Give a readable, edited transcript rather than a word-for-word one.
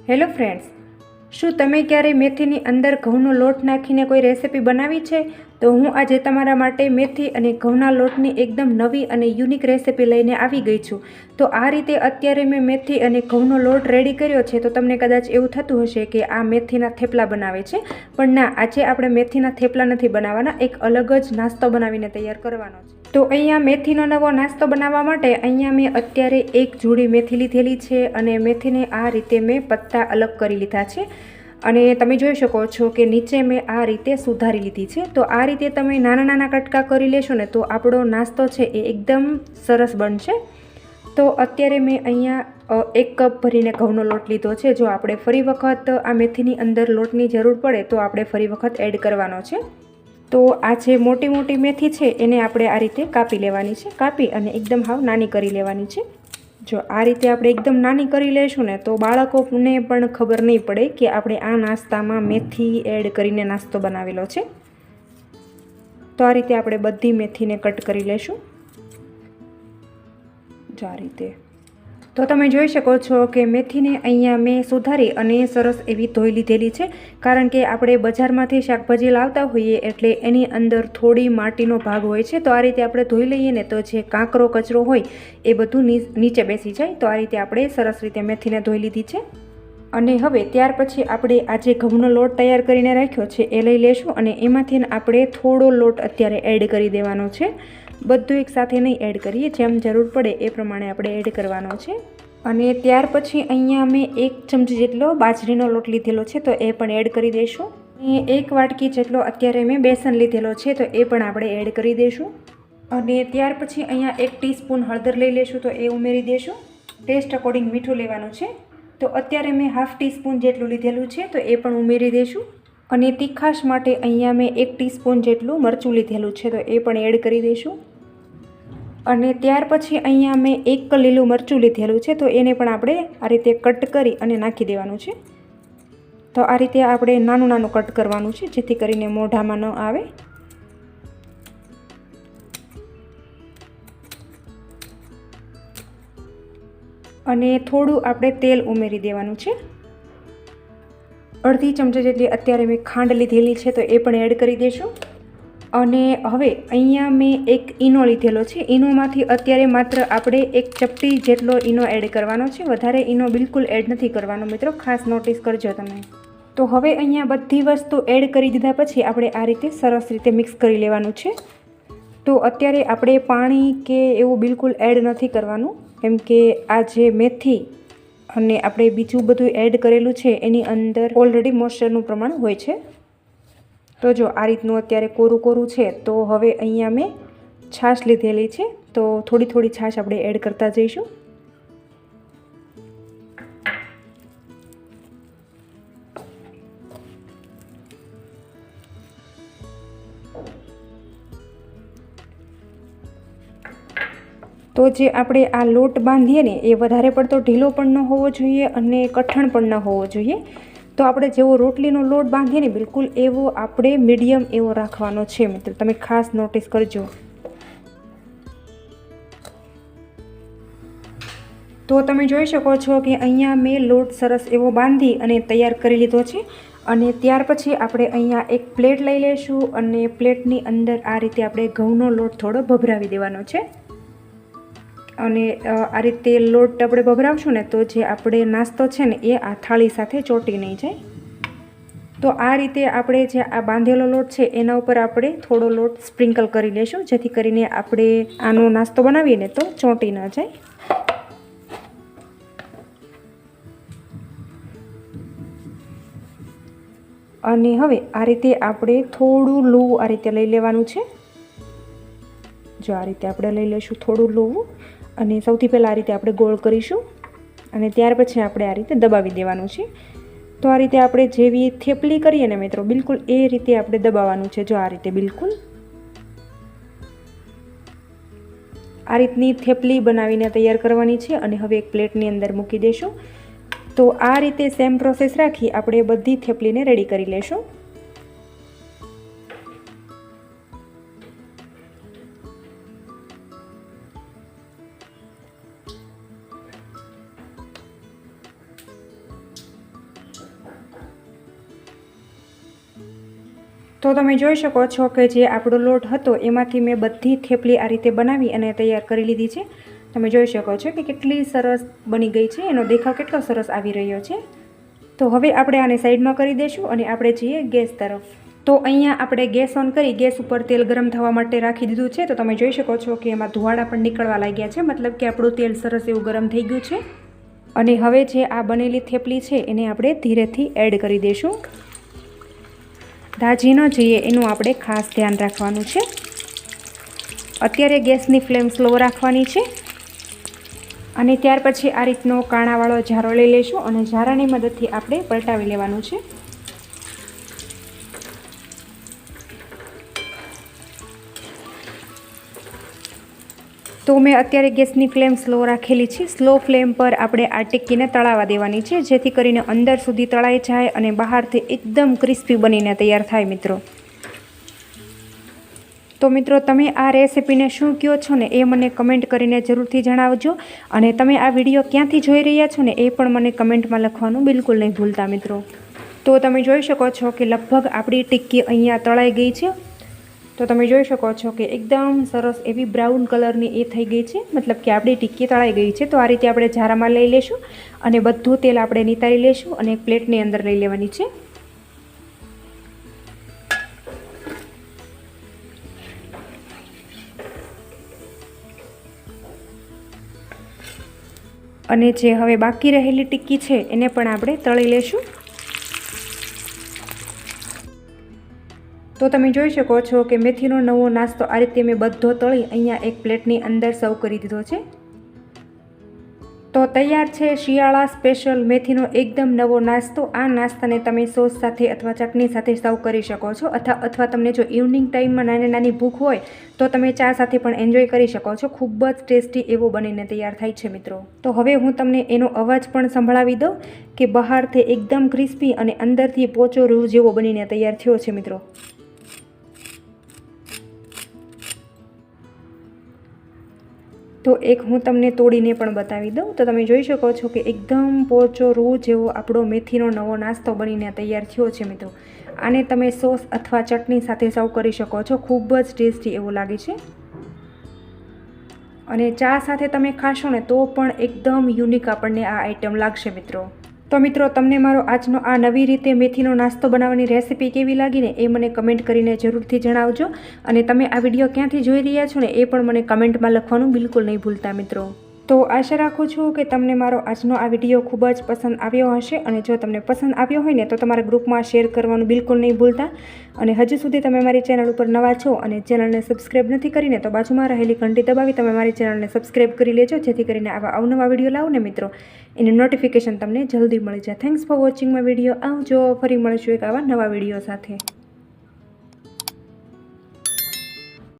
Hello friends, શું તમે ક્યારે મેથીની અંદર ઘઉંનો લોટ નાખીને કોઈ રેસિપી બનાવી છે? તો હું આજે તમારા માટે મેથી અને ઘઉંના લોટની એકદમ નવી અને યુનિક રેસિપી લઈને આવી ગઈ છું. તો આ રીતે અત્યારે મેં મેથી અને ઘઉંનો લોટ રેડી કર્યો છે. તો તમને કદાચ એવું થતું હશે કે આ મેથીના થેપલા બનાવે છે, પણ ના, આજે આપણે મેથીના થેપલા નથી બનાવવાના, એક અલગ જ નાસ્તો બનાવીને તૈયાર કરવાનો છે. તો અહીંયા મેથીનો નવો નાસ્તો બનાવવા માટે અહીંયા મેં અત્યારે એક જોડી મેથી લીધેલી છે અને મેથીને આ રીતે મેં પત્તા અલગ કરી લીધા છે. અને તમે જોઈ શકો છો કે નીચે મેં આ રીતે સુધારી લીધી છે. તો આ રીતે તમે નાના નાના કટકા કરી લેશો ને તો આપણો નાસ્તો છે એ એકદમ સરસ બનશે. તો અત્યારે મેં અહીંયા 1 કપ ભરીને ઘઉંનો લોટ લીધો છે. જો આપણે ફરી વખત આ મેથીની અંદર લોટની જરૂર પડે તો આપણે ફરી વખત એડ કરવાનો છે. તો આ જે મોટી મોટી મેથી છે એને આપણે આ રીતે કાપી લેવાની છે. કાપી અને એકદમ હાવ નાની કરી લેવાની છે. જો આ રીતે આપણે એકદમ નાની કરી લઈશું ને તો બાળકોને પણ ખબર નહીં પડે કે આપણે આ નાસ્તામાં મેથી એડ કરીને નાસ્તો બનાવેલો છે. તો આ રીતે આપણે બધી મેથીને કટ કરી લઈશું. જો આ રીતે. તો તમે જોઈ શકો છો કે મેથીને અહીંયા મેં સુધારી અને સરસ એવી ધોઈ લીધેલી છે. કારણ કે આપણે બજારમાંથી શાકભાજી લાવતા હોઈએ એટલે એની અંદર થોડી માટીનો ભાગ હોય છે. તો આ રીતે આપણે ધોઈ લઈએ ને તો જે કાંકરો કચરો હોય એ બધું નીચે બેસી જાય. તો આ રીતે આપણે સરસ રીતે મેથીને ધોઈ લીધી છે. અને હવે ત્યાર પછી આપણે આ જે ઘઉંનો લોટ તૈયાર કરીને રાખ્યો છે એ લઈ લેશું અને એમાંથી આપણે થોડો લોટ અત્યારે એડ કરી દેવાનો છે. બધું એક સાથે નહીં એડ કરીએ, જેમ જરૂર પડે એ પ્રમાણે આપણે એડ કરવાનો છે. અને ત્યાર પછી અહીંયા મેં 1 ચમચી જેટલો બાજરીનો લોટ લીધેલો છે તો એ પણ એડ કરી દઈશું. અને 1 વાટકી જેટલો અત્યારે મેં બેસન લીધેલો છે તો એ પણ આપણે એડ કરી દઈશું. અને ત્યાર પછી અહીંયા 1 ટીસ્પૂન હળદર લઈ લેશું તો એ ઉમેરી દઈશું. ટેસ્ટ અકોર્ડિંગ મીઠું લેવાનું છે. તો અત્યારે મેં 1/2 ટીસ્પૂન જેટલું લીધેલું છે તો એ પણ ઉમેરી દઈશું. અને તીખાશ માટે અહીંયા મેં 1 ટીસ્પૂન જેટલું મરચું લીધેલું છે તો એ પણ એડ કરી દઈશું. અને ત્યાર પછી અહીંયા મેં 1 લીલું મરચું લીધેલું છે તો એને પણ આપણે આ રીતે કટ કરી અને નાખી દેવાનું છે. તો આ રીતે આપણે નાનું નાનું કટ કરવાનું છે જેથી કરીને મોઢામાં ન આવે. અને થોડું આપણે તેલ ઉમેરી દેવાનું છે. અડધી ચમચી જેટલી અત્યારે મેં ખાંડ લીધેલી છે તો એ પણ એડ કરી દઈશું. અને હવે અહીંયા મેં 1 ઈનો લીધેલો છે. ઈનોમાંથી અત્યારે માત્ર આપણે 1 ચપટી જેટલો ઈનો એડ કરવાનો છે. વધારે ઈનો બિલકુલ એડ નથી કરવાનો મિત્રો, ખાસ નોટિસ કરજો તમે. તો હવે અહીંયા બધી વસ્તુ એડ કરી દીધા પછી આપણે આ રીતે સરસ રીતે મિક્સ કરી લેવાનું છે. તો અત્યારે આપણે પાણી કે એવું બિલકુલ એડ નથી કરવાનું, કેમ કે આ જે મેથી અને આપણે બીજું બધું એડ કરેલું છે એની અંદર ઓલરેડી મોઇશ્ચરનું પ્રમાણ હોય છે. તો જો આ રીતનું અત્યારે કોરું કોરું છે. તો હવે અહીંયા મેં છાશ લીધેલી છે તો થોડી થોડી છાશ આપણે એડ કરતા જઈશું. તો જે આપણે આ લોટ બાંધીએ ને એ વધારે પડતો ઢીલો પણ ન હોવો જોઈએ અને કઠણ પણ ન હોવો જોઈએ. તો આપણે જેવો રોટલીનો લોટ બાંધીએ ને બિલકુલ એવો આપણે મીડિયમ એવો રાખવાનો છે મિત્રો, તમે ખાસ નોટિસ કરજો. તો તમે જોઈ શકો છો કે અહીંયા મેં લોટ સરસ એવો બાંધી અને તૈયાર કરી લીધો છે. અને ત્યાર પછી આપણે અહીંયા એક પ્લેટ લઈ લઈશું અને પ્લેટની અંદર આ રીતે આપણે ઘઉંનો લોટ થોડો ભભરાવી દેવાનો છે. અને આ રીતે લોટ આપણે ભભરાવશું ને તો જે આપણે નાસ્તો છે ને એ આ થાળી સાથે ચોંટી નહીં જાય. તો આ રીતે આપણે જે આ બાંધેલો લોટ છે એના ઉપર આપણે થોડો લોટ સ્પ્રિંકલ કરી લેશું જેથી કરીને આપણે આનો નાસ્તો બનાવીએ ને તો ચોંટી ન જાય. અને હવે આ રીતે આપણે થોડું લોવું આ રીતે લઈ લેવાનું છે. જો આ રીતે આપણે લઈ લઈશું થોડું લોવું અને સૌથી પહેલાં આ રીતે આપણે ગોળ કરીશું અને ત્યાર પછી આપણે આ રીતે દબાવી દેવાનું છે. તો આ રીતે આપણે જેવી થેપલી કરીએ ને મિત્રો બિલકુલ એ રીતે આપણે દબાવવાનું છે. જો આ રીતે બિલકુલ આ રીતની થેપલી બનાવીને તૈયાર કરવાની છે. અને હવે એક પ્લેટની અંદર મૂકી દઈશું. તો આ રીતે સેમ પ્રોસેસ રાખી આપણે બધી થેપલીને રેડી કરી લેશું. તો તમે જોઈ શકો છો કે જે આપણો લોટ હતો એમાંથી મેં બધી થેપલી આ રીતે બનાવી અને તૈયાર કરી લીધી છે. તમે જોઈ શકો છો કે કેટલી સરસ બની ગઈ છે, એનો દેખાવ કેટલો સરસ આવી રહ્યો છે. તો હવે આપણે આને સાઈડમાં કરી દઈશું અને આપણે જઈએ ગેસ તરફ. તો અહીંયા આપણે ગેસ ઓન કરી ગેસ ઉપર તેલ ગરમ થવા માટે રાખી દીધું છે. તો તમે જોઈ શકો છો કે એમાં ધુવાડા પણ નીકળવા લાગ્યા છે, મતલબ કે આપણું તેલ સરસ એવું ગરમ થઈ ગયું છે. અને હવે જે આ બનેલી થેપલી છે એને આપણે ધીરેથી એડ કરી દઈશું. દાજી ન જઈએ એનું આપણે ખાસ ધ્યાન રાખવાનું છે. અત્યારે ગેસની ફ્લેમ સ્લો રાખવાની છે અને ત્યાર પછી આ રીતનો કાણાવાળો જારો લઈ લઈશું અને જારાની મદદથી આપણે પલટાવી લેવાનું છે. તો મેં અત્યારે ગેસની ફ્લેમ સ્લો રાખેલી છે. સ્લો ફ્લેમ પર આપણે આ ટિક્કીને તળાવવા દેવાની છે, જેથી કરીને અંદર સુધી તળાઈ જાય અને બહારથી એકદમ ક્રિસ્પી બનીને તૈયાર થાય મિત્રો. તો મિત્રો તમે આ રેસિપીને શું કહો છો ને એ મને કમેન્ટ કરીને જરૂરથી જણાવજો. અને તમે આ વિડીયો ક્યાંથી જોઈ રહ્યા છો ને એ પણ મને કમેન્ટમાં લખવાનું બિલકુલ નહીં ભૂલતા મિત્રો. તો તમે જોઈ શકો છો કે લગભગ આપણી ટિક્કી અહીંયા તળાઈ ગઈ છે. તો તમે જોઈ શકો છો કે એકદમ સરસ એવી બ્રાઉન કલરની એ થઈ ગઈ છે, મતલબ કે આપણી ટિક્કી તળાઈ ગઈ છે. તો આ રીતે આપણે જારામાં લઈ લઈશું અને બધું તેલ આપણે નિતારી લઈશું અને એક પ્લેટની અંદર લઈ લેવાની છે. અને જે હવે બાકી રહેલી ટિક્કી છે એને પણ આપણે તળી લઈશું. તો તમે જોઈ શકો છો કે મેથીનો નવો નાસ્તો આ રીતે મેં બધો તળી અહીંયા એક પ્લેટની અંદર સર્વ કરી દીધો છે. તો તૈયાર છે શિયાળા સ્પેશિયલ મેથીનો એકદમ નવો નાસ્તો. આ નાસ્તાને તમે સોસ સાથે અથવા ચટણી સાથે સર્વ કરી શકો છો અથવા તમને જો ઇવનિંગ ટાઈમમાં નાની ભૂખ હોય તો તમે ચા સાથે પણ એન્જોય કરી શકો છો. ખૂબ જ ટેસ્ટી એવો બનીને તૈયાર થાય છે મિત્રો. તો હવે હું તમને એનો અવાજ પણ સંભળાવી દઉં કે બહારથી એકદમ ક્રિસ્પી અને અંદરથી પોચો રૂ જેવો બનીને તૈયાર થયો છે મિત્રો. તો એક હું તમને તોડીને પણ બતાવી દઉં. તો તમે જોઈ શકો છો કે એકદમ પોચો રૂ જેવો આપણો મેથીનો નવો નાસ્તો બનીને તૈયાર થયો છે મિત્રો. આને તમે સોસ અથવા ચટણી સાથે સર્વ કરી શકો છો. ખૂબ જ ટેસ્ટી એવું લાગે છે અને ચા સાથે તમે ખાશો ને તો પણ એકદમ યુનિક આપણને આ આઈટમ લાગશે મિત્રો. તો મિત્રો તમને મારો આજનો આ નવી રીતે મેથીનો નાસ્તો બનાવવાની રેસિપી કેવી લાગી ને એ મને કમેન્ટ કરીને જરૂરથી જણાવજો. અને તમે આ વિડીયો ક્યાંથી જોઈ રહ્યા છો ને એ પણ મને કમેન્ટમાં લખવાનું બિલકુલ નહીં ભૂલતા મિત્રો. તો આશા રાખું છું કે તમને મારો આજનો આ વિડીયો ખૂબ જ પસંદ આવ્યો હશે. અને જો તમને પસંદ આવ્યો હોય ને તો તમારા ગ્રુપમાં શેર કરવાનું બિલકુલ નહીં ભૂલતા. અને હજુ સુધી તમે મારી ચેનલ ઉપર નવા છો અને ચેનલને સબસ્ક્રાઈબ નથી કરીને તો બાજુમાં રહેલી ઘંટી દબાવી તમે મારી ચેનલને સબસ્ક્રાઈબ કરી લેજો, જેથી કરીને આવા અવનવા વિડીયો લાવું ને મિત્રો એની નોટિફિકેશન તમને જલ્દી મળી જાય. Thanks for watching my video. આવજો, ફરી મળીશું એક આવા નવા વિડીયો સાથે.